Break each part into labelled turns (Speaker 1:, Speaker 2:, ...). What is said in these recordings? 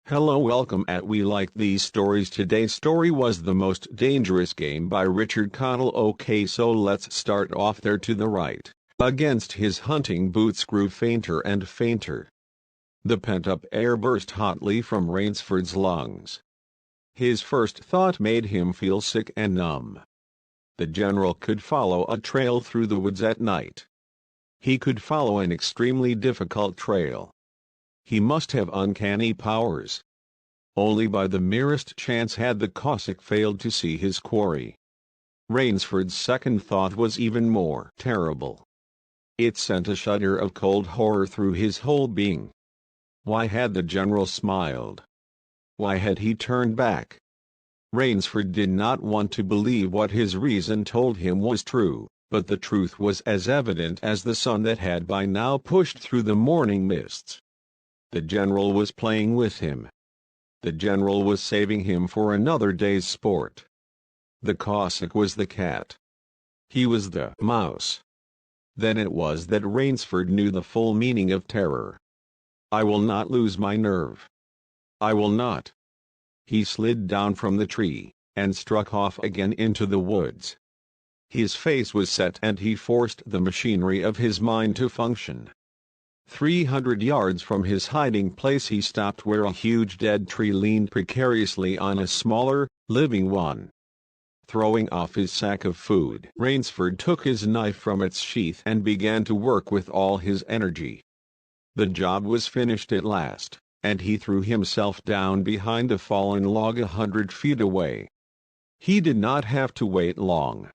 Speaker 1: Hello, welcome at We Like These Stories. Today's story was The Most Dangerous Game by Richard Connell. Okay, so let's start off there to the right. Against his hunting boots grew fainter and fainter. The pent-up air burst hotly from Rainsford's lungs. His first thought made him feel sick and numb. The general could follow a trail through the woods at night. He could follow an extremely difficult trail. He must have uncanny powers. Only by the merest chance had the Cossack failed to see his quarry. Rainsford's second thought was even more terrible. It sent a shudder of cold horror through his whole being. Why had the general smiled? Why had he turned back? Rainsford did not want to believe what his reason told him was true, but the truth was as evident as the sun that had by now pushed through the morning mists. The general was playing with him. The general was saving him for another day's sport. The Cossack was the cat. He was the mouse. Then it was that Rainsford knew the full meaning of terror. I will not lose my nerve. I will not. He slid down from the tree, and struck off again into the woods. His face was set and he forced the machinery of his mind to function. 300 yards from his hiding place he stopped where a huge dead tree leaned precariously on a smaller, living one. Throwing off his sack of food, Rainsford took his knife from its sheath and began to work with all his energy. The job was finished at last, and he threw himself down behind a fallen log 100 feet away. He did not have to wait long.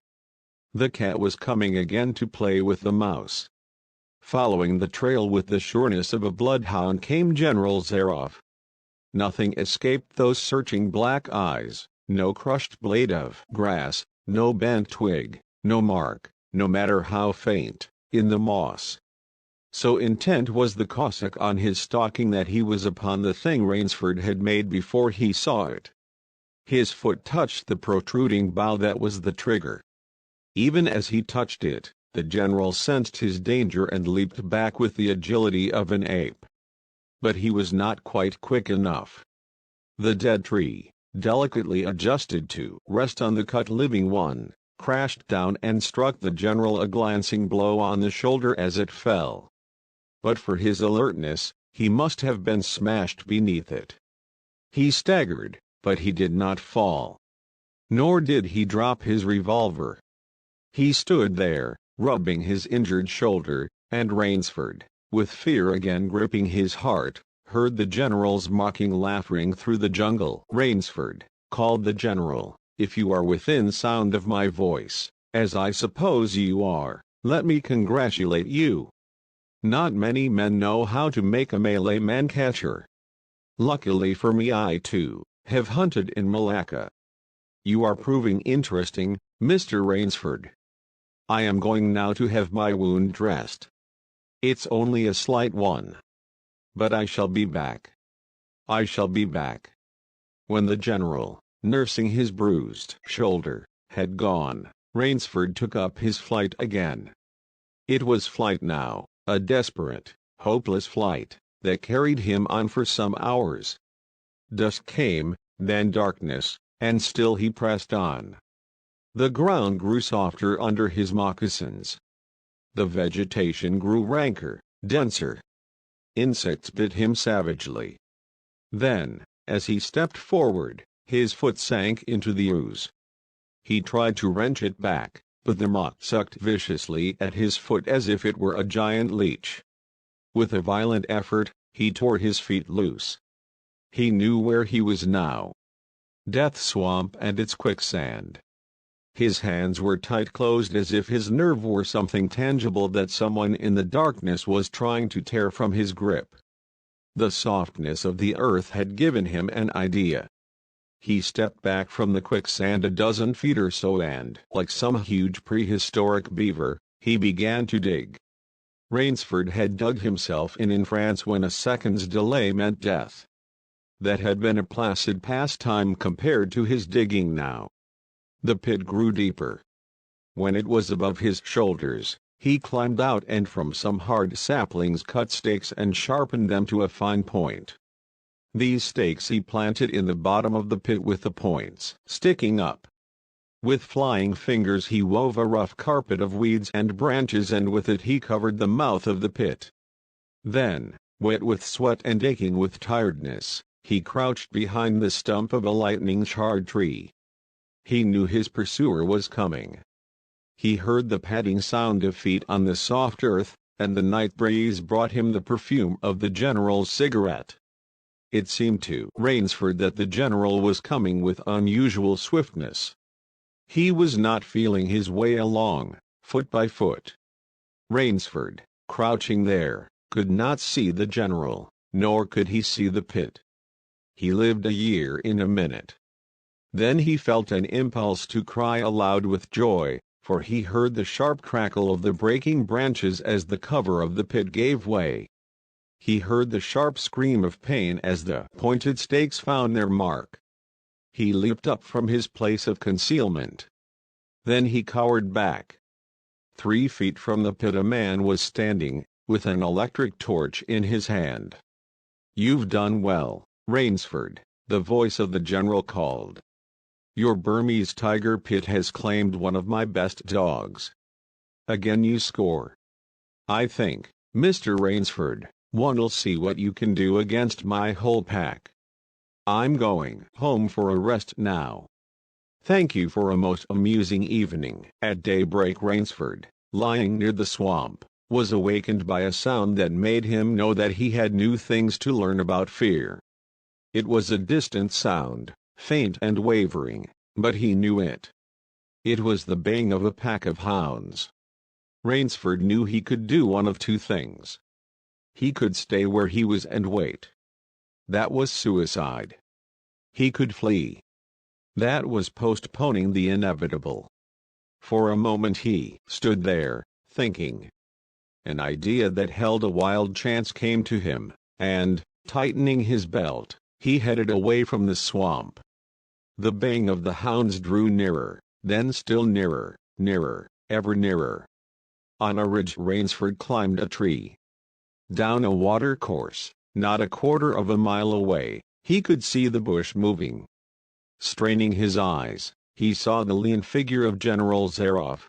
Speaker 1: The cat was coming again to play with the mouse. Following the trail with the sureness of a bloodhound came General Zaroff. Nothing escaped those searching black eyes, no crushed blade of grass, no bent twig, no mark, no matter how faint, in the moss. So intent was the Cossack on his stalking that he was upon the thing Rainsford had made before he saw it. His foot touched the protruding bough that was the trigger. Even as he touched it, the general sensed his danger and leaped back with the agility of an ape. But he was not quite quick enough. The dead tree, delicately adjusted to rest on the cut living one, crashed down and struck the general a glancing blow on the shoulder as it fell. But for his alertness, he must have been smashed beneath it. He staggered, but he did not fall. Nor did he drop his revolver. He stood there, rubbing his injured shoulder, and Rainsford, with fear again gripping his heart, heard the general's mocking laugh ring through the jungle. "Rainsford," called the general, "if you are within sound of my voice, as I suppose you are, let me congratulate you. Not many men know how to make a Malay man-catcher. Luckily for me, I too have hunted in Malacca. You are proving interesting, Mr. Rainsford. I am going now to have my wound dressed. It's only a slight one. But I shall be back. I shall be back." When the general, nursing his bruised shoulder, had gone, Rainsford took up his flight again. It was flight now, a desperate, hopeless flight, that carried him on for some hours. Dusk came, then darkness, and still he pressed on. The ground grew softer under his moccasins. The vegetation grew ranker, denser. Insects bit him savagely. Then, as he stepped forward, his foot sank into the ooze. He tried to wrench it back, but the moth sucked viciously at his foot as if it were a giant leech. With a violent effort, he tore his feet loose. He knew where he was now. Death Swamp and its quicksand. His hands were tight-closed as if his nerve were something tangible that someone in the darkness was trying to tear from his grip. The softness of the earth had given him an idea. He stepped back from the quicksand a dozen feet or so and, like some huge prehistoric beaver, he began to dig. Rainsford had dug himself in France when a second's delay meant death. That had been a placid pastime compared to his digging now. The pit grew deeper. When it was above his shoulders, he climbed out and from some hard saplings cut stakes and sharpened them to a fine point. These stakes he planted in the bottom of the pit with the points sticking up. With flying fingers he wove a rough carpet of weeds and branches, and with it he covered the mouth of the pit. Then, wet with sweat and aching with tiredness, he crouched behind the stump of a lightning-charred tree. He knew his pursuer was coming. He heard the padding sound of feet on the soft earth, and the night breeze brought him the perfume of the general's cigarette. It seemed to Rainsford that the general was coming with unusual swiftness. He was not feeling his way along, foot by foot. Rainsford, crouching there, could not see the general, nor could he see the pit. He lived a year in a minute. Then he felt an impulse to cry aloud with joy, for he heard the sharp crackle of the breaking branches as the cover of the pit gave way. He heard the sharp scream of pain as the pointed stakes found their mark. He leaped up from his place of concealment. Then he cowered back. 3 feet from the pit a man was standing, with an electric torch in his hand. "You've done well, Rainsford," the voice of the general called. "Your Burmese tiger pit has claimed one of my best dogs. Again you score. I think, Mr. Rainsford, one'll see what you can do against my whole pack. I'm going home for a rest now. Thank you for a most amusing evening." At daybreak Rainsford, lying near the swamp, was awakened by a sound that made him know that he had new things to learn about fear. It was a distant sound, faint and wavering, but he knew it. It was the baying of a pack of hounds. Rainsford knew he could do one of 2 things. He could stay where he was and wait. That was suicide. He could flee. That was postponing the inevitable. For a moment he stood there, thinking. An idea that held a wild chance came to him, and, tightening his belt, he headed away from the swamp. The baying of the hounds drew nearer, then still nearer, nearer, ever nearer. On a ridge Rainsford climbed a tree. Down a watercourse, not a quarter of a mile away, he could see the bush moving. Straining his eyes, he saw the lean figure of General Zaroff.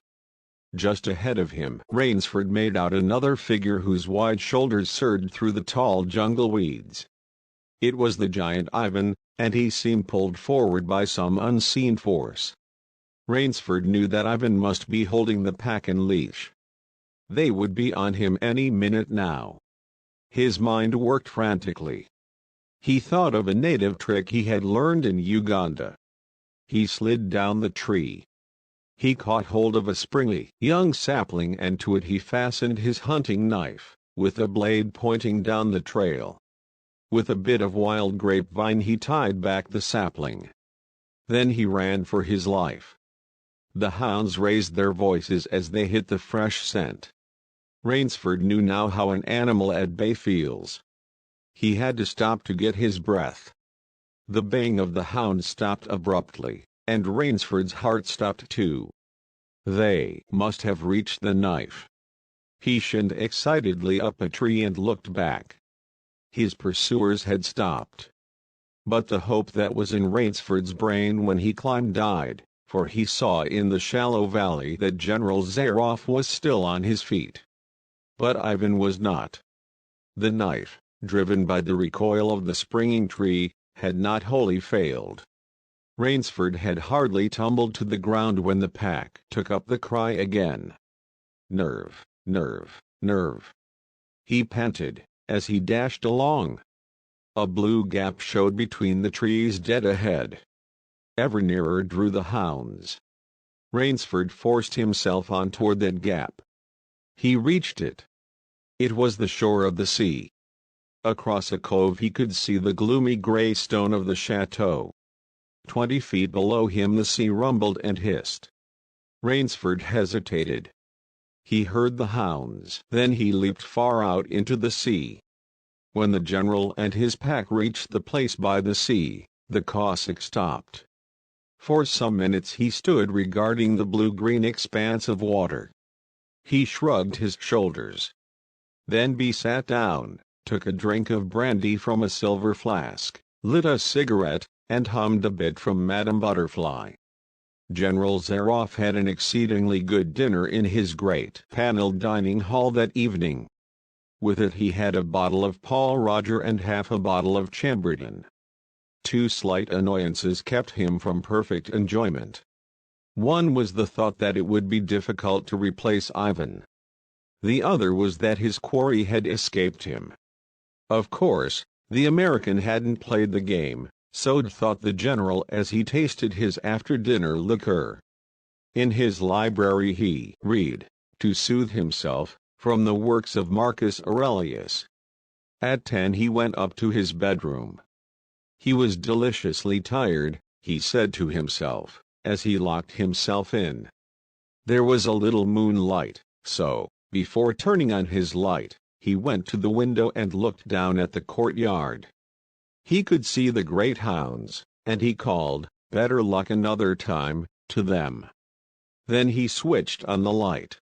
Speaker 1: Just ahead of him Rainsford made out another figure whose wide shoulders surged through the tall jungle weeds. It was the giant Ivan, and he seemed pulled forward by some unseen force. Rainsford knew that Ivan must be holding the pack in leash. They would be on him any minute now. His mind worked frantically. He thought of a native trick he had learned in Uganda. He slid down the tree. He caught hold of a springy young sapling, and to it he fastened his hunting knife, with the blade pointing down the trail. With a bit of wild grapevine he tied back the sapling. Then he ran for his life. The hounds raised their voices as they hit the fresh scent. Rainsford knew now how an animal at bay feels. He had to stop to get his breath. The baying of the hound stopped abruptly, and Rainsford's heart stopped too. They must have reached the knife. He shinned excitedly up a tree and looked back. His pursuers had stopped. But the hope that was in Rainsford's brain when he climbed died, for he saw in the shallow valley that General Zaroff was still on his feet. But Ivan was not. The knife, driven by the recoil of the springing tree, had not wholly failed. Rainsford had hardly tumbled to the ground when the pack took up the cry again. Nerve, nerve, nerve. He panted, as he dashed along. A blue gap showed between the trees dead ahead. Ever nearer drew the hounds. Rainsford forced himself on toward that gap. He reached it. It was the shore of the sea. Across a cove he could see the gloomy gray stone of the chateau. 20 feet below him the sea rumbled and hissed. Rainsford hesitated. He heard the hounds. Then he leaped far out into the sea. When the general and his pack reached the place by the sea, the Cossack stopped. For some minutes he stood regarding the blue-green expanse of water. He shrugged his shoulders. Then he sat down, took a drink of brandy from a silver flask, lit a cigarette, and hummed a bit from Madame Butterfly. General Zaroff had an exceedingly good dinner in his great paneled dining hall that evening. With it he had a bottle of Paul Roger and half a bottle of Chambertin. Two slight annoyances kept him from perfect enjoyment. One was the thought that it would be difficult to replace Ivan. The other was that his quarry had escaped him. Of course, the American hadn't played the game, so thought the general as he tasted his after-dinner liqueur. In his library he read, to soothe himself, from the works of Marcus Aurelius. At 10 he went up to his bedroom. He was deliciously tired, he said to himself, as he locked himself in. There was a little moonlight, so, before turning on his light, he went to the window and looked down at the courtyard. He could see the great hounds, and he called, "Better luck another time," to them. Then he switched on the light.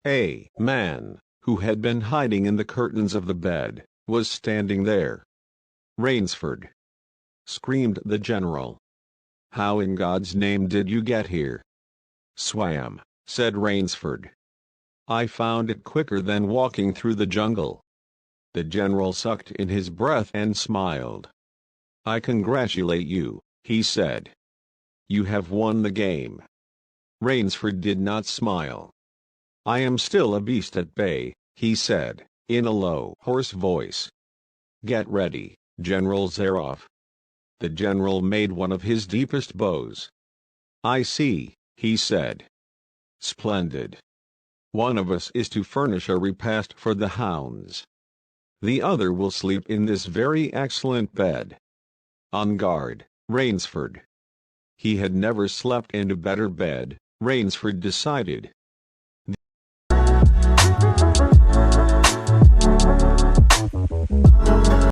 Speaker 1: A man, who had been hiding in the curtains of the bed, was standing there. "Rainsford!" screamed the general. "How in God's name did you get here?" "Swam," said Rainsford. "I found it quicker than walking through the jungle." The general sucked in his breath and smiled. "I congratulate you," he said. "You have won the game." Rainsford did not smile. "I am still a beast at bay," he said, in a low, hoarse voice. "Get ready, General Zaroff." The general made one of his deepest bows. "I see," he said. "Splendid. One of us is to furnish a repast for the hounds. The other will sleep in this very excellent bed. On guard, Rainsford." He had never slept in a better bed, Rainsford decided.